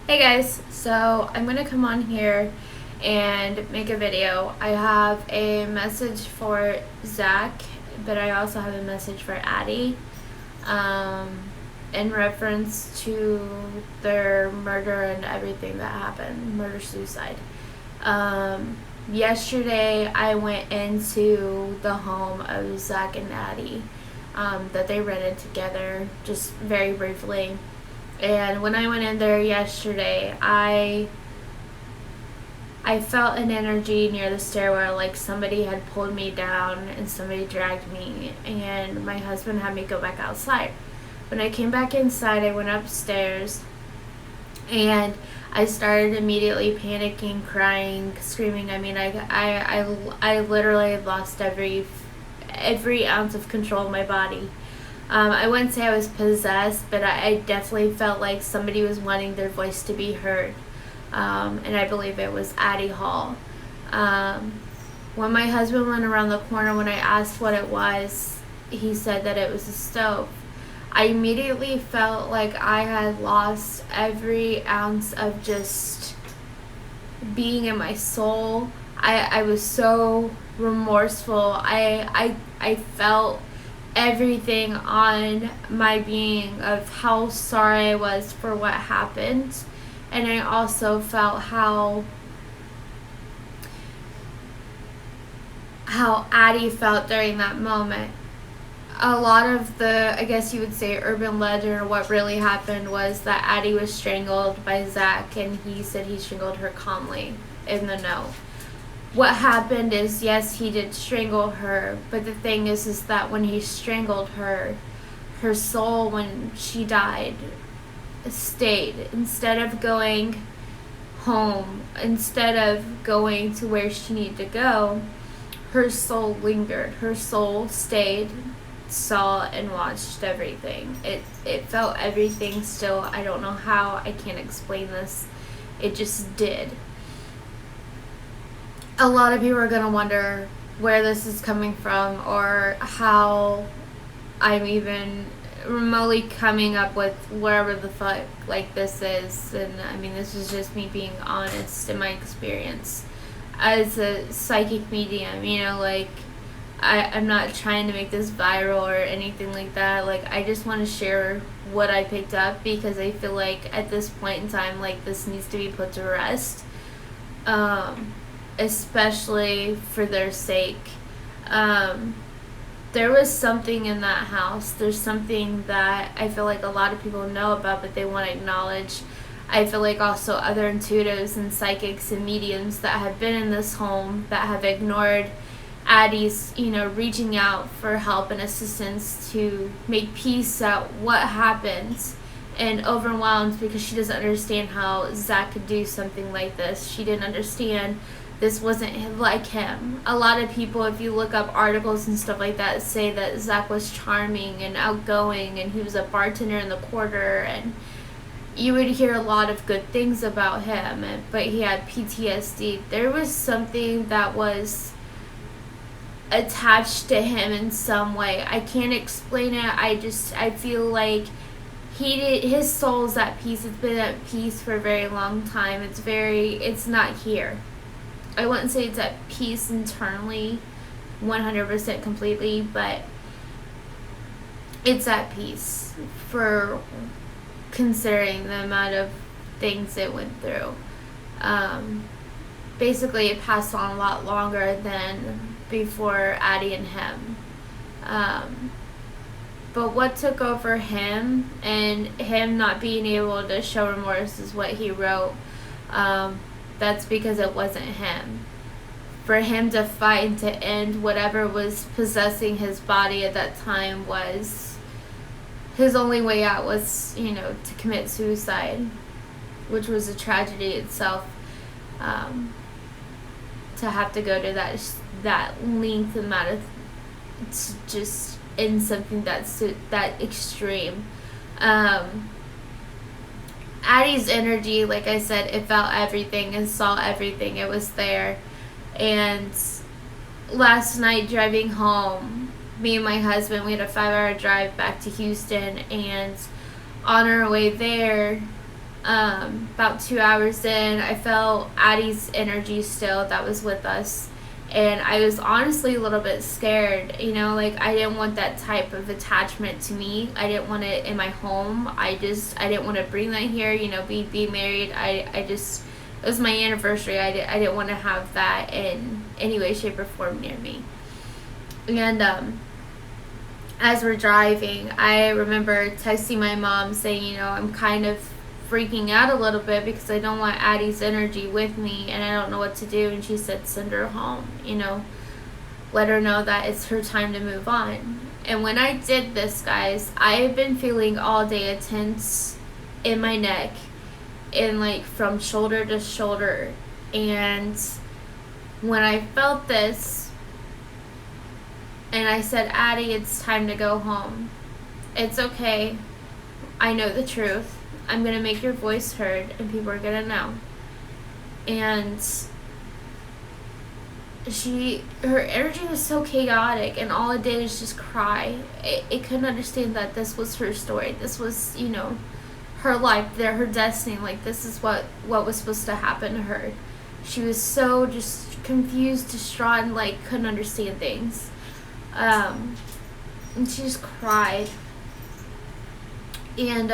Hey guys, so I'm gonna come on here and make a video. I have a message for Zack, but I also have a message for Addie in reference to their murder and everything that happened, murder-suicide. Yesterday I went into the home of Zack and Addie that they rented together, just very briefly. And when I went in there yesterday, I felt an energy near the stairwell, like somebody had pulled me down and somebody dragged me, and my husband had me go back outside. When I came back inside, I went upstairs and I started immediately panicking, crying, screaming. I mean, I literally lost every ounce of control of my body. I wouldn't say I was possessed, but I definitely felt like somebody was wanting their voice to be heard. And I believe it was Addie Hall. When my husband went around the corner, when I asked what it was, he said that it was a stove. I immediately felt like I had lost every ounce of just being in my soul. I was so remorseful. I felt everything on my being of how sorry I was for what happened, and I also felt how Addie felt during that moment. A lot of the, I guess you would say, urban legend or what really happened was that Addie was strangled by Zack, and he said he strangled her calmly in the know. What happened is, yes, he did strangle her, but the thing is that when he strangled her, her soul, when she died, stayed. Instead of going home, instead of going to where she needed to go, her soul lingered. Her soul stayed, saw and watched everything. It felt everything still. I don't know how. I can't explain this. It just did. A lot of people are going to wonder where this is coming from or how I'm even remotely coming up with wherever the fuck like this is. And I mean, this is just me being honest in my experience as a psychic medium. Like I'm not trying to make this viral or anything like that. Like, I just want to share what I picked up, because I feel like at this point in time, like, this needs to be put to rest, especially for their sake. There was something in that house. There's something that I feel like a lot of people know about, but they want to acknowledge. I feel like also other intuitives and psychics and mediums that have been in this home that have ignored Addie's, reaching out for help and assistance to make peace at what happened, and overwhelmed because she doesn't understand how Zack could do something like this. She didn't understand this wasn't like him. A lot of people, if you look up articles and stuff like that, say that Zack was charming and outgoing and he was a bartender in the quarter, and you would hear a lot of good things about him, but he had PTSD. There was something that was attached to him in some way. I can't explain it. I feel like his soul's at peace. It's been at peace for a very long time. It's not here. I wouldn't say it's at peace internally 100% completely, but it's at peace for considering the amount of things it went through. Basically, it passed on a lot longer than before Addie and him. But what took over him, and him not being able to show remorse, is what he wrote. That's because it wasn't him. For him to fight and to end whatever was possessing his body at that time, was his only way out was, to commit suicide, which was a tragedy itself. To have to go to that length amount of just in something that's that extreme. Addie's energy, like I said, it felt everything and saw everything. It was there. And last night driving home, me and my husband, we had a 5-hour drive back to Houston, and on our way there, About 2 hours in, I felt Addie's energy still that was with us. And I was honestly a little bit scared, like I didn't want that type of attachment to me. I didn't want it in my home. I didn't want to bring that here, be married. It was my anniversary. I didn't want to have that in any way, shape, or form near me. And as we're driving, I remember texting my mom saying, I'm kind of freaking out a little bit because I don't want Addie's energy with me and I don't know what to do. And she said, send her home, let her know that it's her time to move on. And when I did this, guys, I've been feeling all day a tense in my neck and like from shoulder to shoulder. And when I felt this and I said, Addie, it's time to go home. It's okay. I know the truth. I'm going to make your voice heard and people are going to know. And her energy was so chaotic and all it did is just cry. It couldn't understand that this was her story. This was, her life, her destiny. Like this is what was supposed to happen to her. She was so just confused, distraught, and like couldn't understand things. And she just cried. And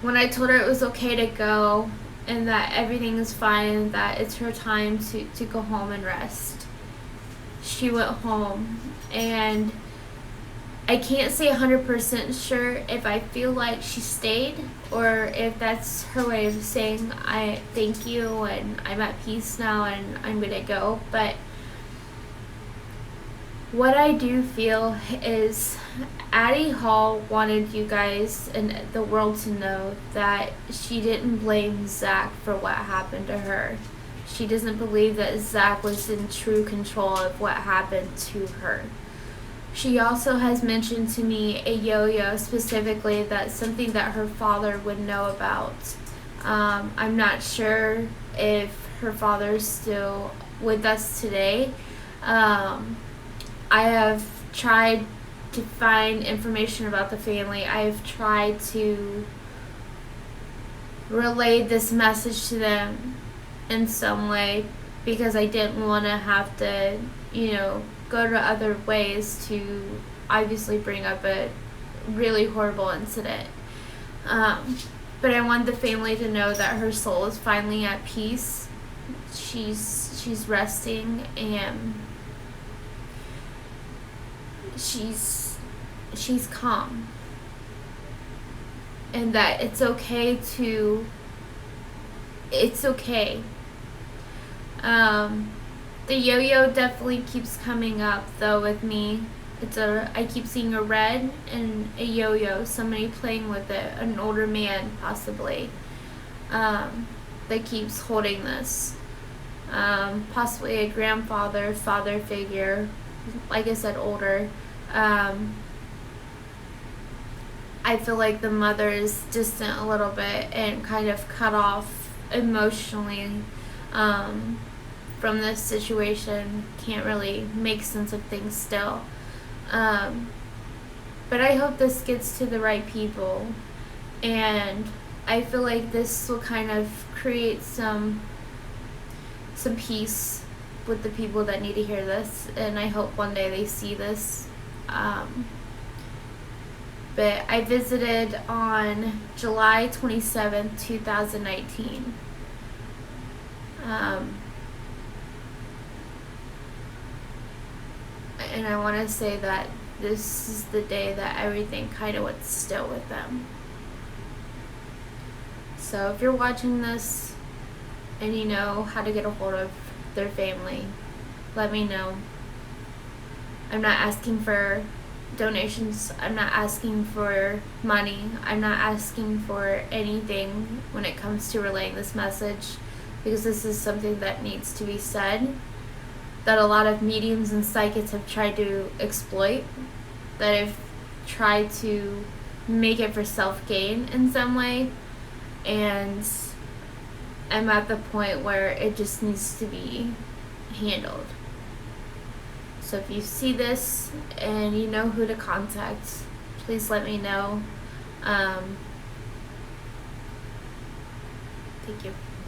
when I told her it was okay to go and that everything is fine and that it's her time to go home and rest, she went home. And I can't say 100% sure if I feel like she stayed or if that's her way of saying I thank you and I'm at peace now and I'm going to go. But what I do feel is Addie Hall wanted you guys and the world to know that she didn't blame Zack for what happened to her. She doesn't believe that Zack was in true control of what happened to her. She also has mentioned to me a yo-yo specifically, that's something that her father would know about. I'm not sure if her father's still with us today. I have tried to find information about the family. I have tried to relay this message to them in some way because I didn't want to have to, go to other ways to obviously bring up a really horrible incident. But I want the family to know that her soul is finally at peace. She's resting and she's calm, and that it's okay. The yo-yo definitely keeps coming up though with me. I keep seeing a red and a yo-yo, somebody playing with it, an older man possibly, that keeps holding this. Possibly a grandfather, father figure, like I said, older. I feel like the mother is distant a little bit and kind of cut off emotionally from this situation, can't really make sense of things still. But I hope this gets to the right people, and I feel like this will kind of create some peace with the people that need to hear this, and I hope one day they see this. But I visited on July 27th, 2019. And I want to say that this is the day that everything kind of went still with them. So if you're watching this and you know how to get a hold of their family, let me know. I'm not asking for donations. I'm not asking for money. I'm not asking for anything when it comes to relaying this message, because this is something that needs to be said, that a lot of mediums and psychics have tried to exploit, that have tried to make it for self-gain in some way, and I'm at the point where it just needs to be handled. So if you see this and you know who to contact, please let me know. Thank you.